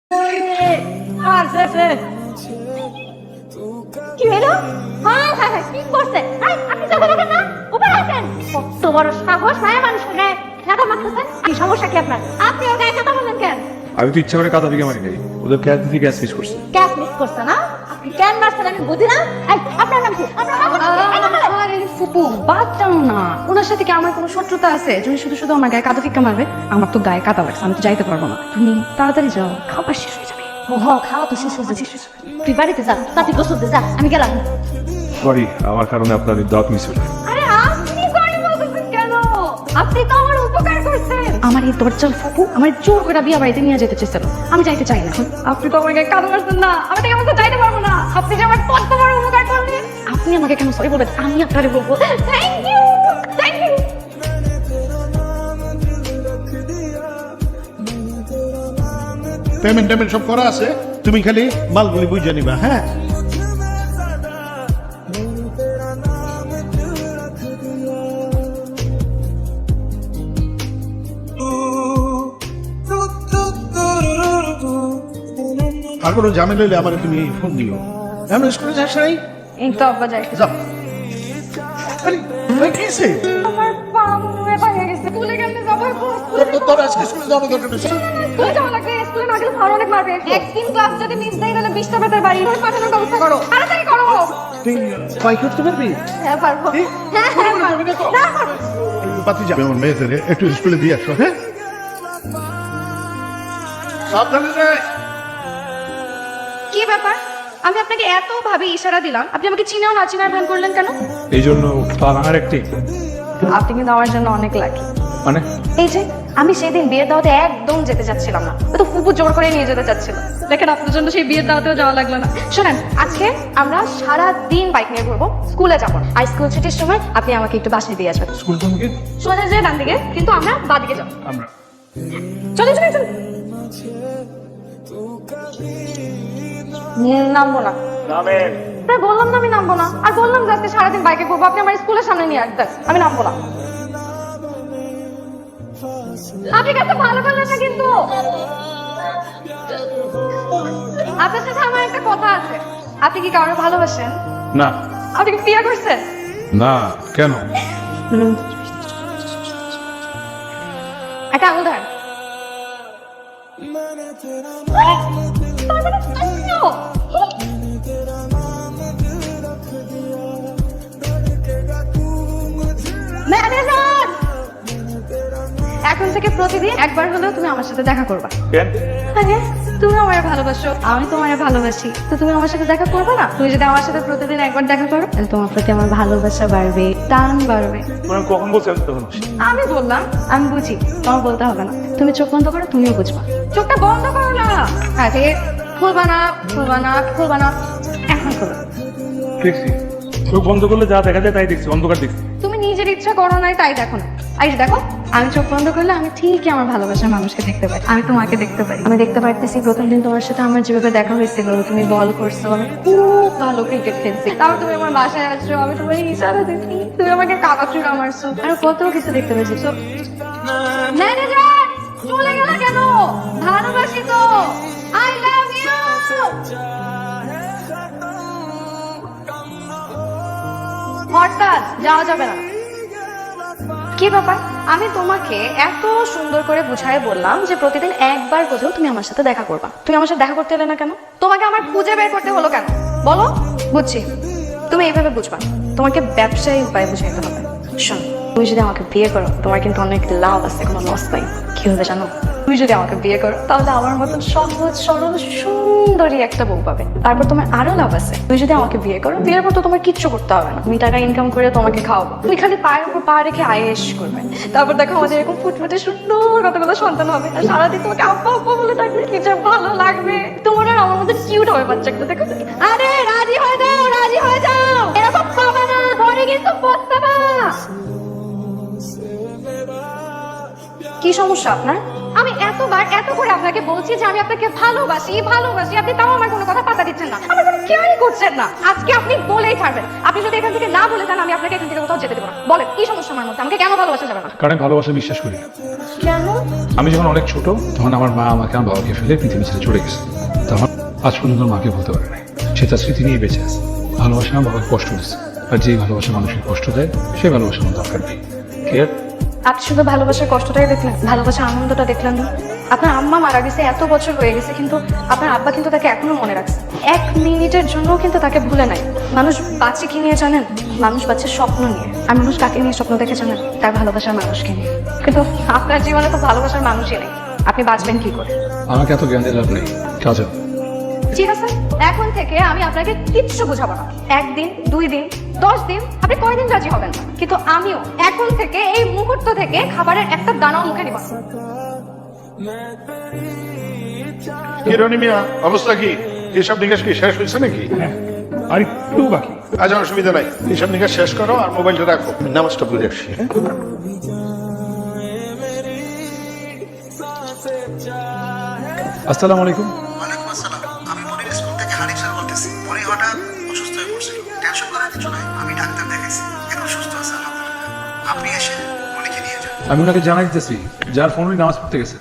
কি হলো? হ্যাঁ হ্যাঁ হ্যাঁ, কি করছে? আপনি তো বলেন না উপরে আছেন। কত বড় সাহস, মায়া মানুষের গায়ে কাদা মাখতেছেন। কি সমস্যা কি আপনার? আপনি ওর গায়ে কাদা বলেন কেন? আমি তো ইচ্ছা করে কাদা দিকে মারি নাই, ওদের গ্যাস দিকে গ্যাস মিস করছে। গ্যাস মিস করছে না? আপনি কেন মারছেন আমি বুঝি না। আপনার নাম কি? আপনার নাম কি? আরে ফুপু বাদ দাও না, ওনার সাথে কি আমার কোনো শত্রুতা আছে? তুমি শুধু শুধু আমার গায়ে কাদা ফিক্কা মারবে? আমার তো গায়ে কাদা লাগছে, আমি তো যাইতে পারবো না। তুমি তাড়াতাড়ি যাও, খাবার শেষ হয়ে যাবে। খাওয়া তো শেষ হয়ে যাচ্ছে। তুই বাড়িতে যা, তাতে গোসল দে, যা, আমি গেলাম। সরি, আমার কারণে আপনার দাঁত মিস হলো। আরে আপনি সরি বলতেছেন কেন? আপনি তো আমার উপকার করছেন। আমার এই দরজাল ফুপু আমার জোর করে বিয়া বাড়িতে নিয়ে যেতে চেয়েছিল, আমি যাইতে চাই না। আপনি তো আমার গায়ে কাদা মারছেন না, আমি তো আমার তো যাইতে পারবো না। আপনি যে আমার কত বড় উপকার করলেন। আপনি আমাকে কেন সরি বলবেন? আমি আপনারে বলবো। Thank you, thank you. Payment সব করা আছে, তুমি খালি মালগুলি বুঝে নিবা। হ্যাঁ, আর কোনো ঝামেলা হইলে আমার তুমি ফোন দিও। এমন স্কুলে যাস নাই? এই তো আব্বা যাই। যাও। আরে, ওই কি হইছে? আমার পা মনে হয় ভেঙে গেছে। স্কুলে কেমনে যাবো? তোর আজকে স্কুলে যাওয়ার দরকার নেই। স্কুলে যাওয়া লাগবে, স্কুলে না গেলে ভালো অনেক মারবে। একদিন ক্লাস যদি মিস দেয় তাহলে 20টা বেতার বাড়ি ধরে পাঠানোর ব্যবস্থা করো, তাড়াতাড়ি করো। তুই বাইক করতে পারবি? হ্যাঁ পারবো। কি? হ্যাঁ হ্যাঁ পারবো। পাতি যাবে আমার মেয়েদের, একটু স্কুলে দিয়ে আসো। হ্যাঁ, সাবধানে যাই। কি ব্যাপার? আমি আপনাকে এত ভাবে ইশারা দিলাম, আপনি আমাকে চিনেও না চিনার ভান করলেন কেন? এই জন্য আর একটি আপনি কিন্তু আমার জন্য অনেক লাকি। মানে এই যে আমি সেদিন বিয়ের দাওয়াতে একদম যেতে চাচ্ছিলাম না, ও তো ফুপু জোর করে নিয়ে যেতে চাচ্ছিল। দেখেন আপনার জন্য সেই বিয়ের দাওয়াতেও যাওয়া লাগলো না। শোনেন, আজকে আমরা সারা দিন বাইক নিয়ে ঘুরবো, স্কুলে যাবো না। আর স্কুল ছুটির সময় আপনি আমাকে একটু বাসায় দিয়ে আসবেন। স্কুল কোন দিকে? সোজা যে ডান দিকে, কিন্তু আমরা বাঁ দিকে যাবো। আমরা চলে চলে চলে। নামবো না। তাই বললাম না আমি নামবো না, আর বললাম যে আজকে সারাদিন বাইকে ঘুরবো, আপনি আমার স্কুলের সামনে নিয়ে আসবেন। আমি নামবো না। আপনি কাছে ভালো করলেন না কিন্তু। আপনার সাথে আমার একটা কথা আছে। আপনি কি কারো ভালোবাসেন? না। আপনি কি বিয়ে করছেন? না, কেন? একটা আঙুল ধরেন। ম্যানেজার, এখন থেকে প্রতিদিন একবার হলেও তুমি আমার সাথে দেখা করবা। কেন? আরে তুমি আমায় ভালোবাসো, আমি তোমায় ভালোবাসি, তো তুমি আমার সাথে দেখা করবে না? তুমি যদি আমার সাথে প্রতিদিন একবার দেখা করো তাহলে তোমার প্রতি আমার ভালোবাসা বাড়বে, টান বাড়বে। মানে কখন বলছি আমি তখন? আমি বললাম, আমি বুঝি, তোমার বলতে হবে না। তুমি চোখ বন্ধ করো, তুমিও বুঝবা। চোখটা বন্ধ করো না। হ্যাঁ ঠিক, খুলবা না খুলবা না খুলবা না, এখন খোলো। দেখছি চোখ বন্ধ করলে যা দেখা যায় তাই দেখছি, অন্ধকার দেখছি। তুমি নিজের ইচ্ছা করো নাই তাই দেখো না। এই যে দেখো, আমি চোখ বন্ধ করলে আমি ঠিকই আমার ভালোবাসার মানুষকে দেখতে পাই, আমি তোমাকে দেখতে পাই। আমি দেখতে পারতেছি প্রথম দিন তোমার সাথে আমার যেভাবে দেখা হয়েছিল, তুমি বল করছো, আমি খুব ভালো ক্রিকেট খেলছি, তারপর তুমি আমার বাসায় আসছো, আমি তোমার ইশারা দিচ্ছি, তুমি আমাকে কাবা চুরা মারছো, আর কত কিছু দেখতে পেয়েছি। ম্যানেজার চলে গেল কেন? ভালোবাসি তো, আই লাভ ইউ। হঠাৎ যাওয়া যাবে না। কি ব্যাপার? আমি তোমাকে এত সুন্দর করে বুঝায় বললাম যে প্রতিদিন একবার কোথাও তুমি আমার সাথে দেখা করবা, তুমি আমার সাথে দেখা করতে এলে না কেন? তোমাকে আমার খুঁজে বের করতে হলো কেন বলো? বুঝছি, তুমি এইভাবে বুঝবা, তোমাকে ব্যবসায়ী উপায় বুঝাইতে হবে। শোন, তুমি যদি আমাকে বিয়ে করো তোমার কিন্তু অনেক লাভ আছে, কোনো লস নাই। কি হবে জানো? তুমি যদি আমাকে বিয়ে করো তাহলে আমার মতন সহজ সরল সুন্দরী একটা বউ পাবে। তারপর তোমার আরো লাভ আছে, তুমি যদি আমাকে বিয়ে করো, বিয়ের পর তো তোমার কিচ্ছু করতে হবে না, তুমি টাকা ইনকাম করে তোমাকে খাওয়াবো, তুমি খালি পায়ের উপর পা রেখে আয়েশ করবে। তারপর দেখো আমাদের এরকম ফুটফুটে সুন্দর কতগুলো সন্তান হবে, আর সারাদিন তোমাকে আব্বা আব্বা বলে থাকবে, কি যে ভালো লাগবে। তোমার আর আমার মধ্যে কিউট হবে বাচ্চাটা, দেখো। আরে রাজি হয়ে যাও, রাজি হয়ে যাও, এরকম পাবে না, পরে কিন্তু পস্তাবা। কি সমস্যা আপনার? আমি এতবার এত করে আপনাকে বলছি যে আমি আপনাকে ভালোবাসি ভালোবাসি, আপনি তাও আমার কোনো কথা পাত্তা দিচ্ছেন না, আমার কোনো কেয়ারই করছেন না। আজকে আপনি বলেই ছাড়বেন, আপনি যদি এখান থেকে না বলে যান আমি আপনাকে এখান থেকে কোথাও যেতে দেবো না। বলেন কি সমস্যা আমার মধ্যে, আমাকে কেন ভালোবাসা যাবে না? কারণ ভালোবাসা বিশ্বাস করি। কেন? আমি যখন অনেক ছোট তখন আমার মা আমাকে আমার বাবাকে ফেলে পৃথিবী ছেড়ে চলে গেছে, তখন আজ পর্যন্ত মাকে বলতে পারে নাই। সে তার স্মৃতি নিয়ে বেঁচে আছে। ভালোবাসা আমার বাবাকে কষ্ট দিচ্ছে, আর যেই ভালোবাসা মানুষকে কষ্ট দেয় সেই ভালোবাসা আমার দরকার নেই। ক্লিয়ার? আপনি শুধু ভালোবাসার কষ্টটাই দেখলেন, ভালোবাসার আনন্দটা দেখলেন না। আপনার আম্মা মারা গেছে, এত বছর হয়ে গেছে, কিন্তু আপনার আব্বা কিন্তু তাকে এখনো মনে রাখছে। 1 মিনিটের জন্য কিন্তু তাকে ভুলে নাই। মানুষ বাঁচে কি নিয়ে জানেন? মানুষ বাঁচে স্বপ্ন নিয়ে। আর মানুষ কাকে নিয়ে স্বপ্ন দেখে জানেন? তার ভালোবাসার মানুষকে নিয়ে। কিন্তু আপনার জীবনে তো ভালোবাসার মানুষই নেই, আপনি বাঁচবেন কি করে? আমাকে এত জ্ঞান দিয়ে লাভ নেই, কাজ হবে। ঠিক আছে, এখন থেকে আমি আপনাকে কিচ্ছু বোঝাবো না। 1 দিন, 2 দিন, 10 দিন, আপনি কয়দিন রাজি হবেন না, কিন্তু আমিও এখন থেকে এই মুহূর্ত থেকে খাবারের একটা দানাও মুখে নিব না। কি রনি মিয়া, অবস্থা কি? হিসাব নিকাশ কি শেষ হয়েছে নাকি? হ্যাঁ, আর একটু বাকি। আজ অসুবিধা নাই, হিসাব নিকাশ শেষ করো আর মোবাইলটা রাখো। নামাজটা পড়ে আসছি। হ্যাঁ? আসসালামু আলাইকুম। ওয়ালাইকুম আসসালাম। আমি মনির স্কুল থেকে হানিফ স্যার বলতেছি। মনি হঠাৎ অসুস্থ হয়ে পড়ছিল, টেনশন করার কিছু নাই। আমি ডাক্তার দেখাইছি, এখন সুস্থ আছে আলহামদুলিল্লাহ। আপনি এসে মনিকে নিয়ে যান। আমি ওনাকে জানাই দিতেছি, যার ফোন নামাজ পড়তে গেছে।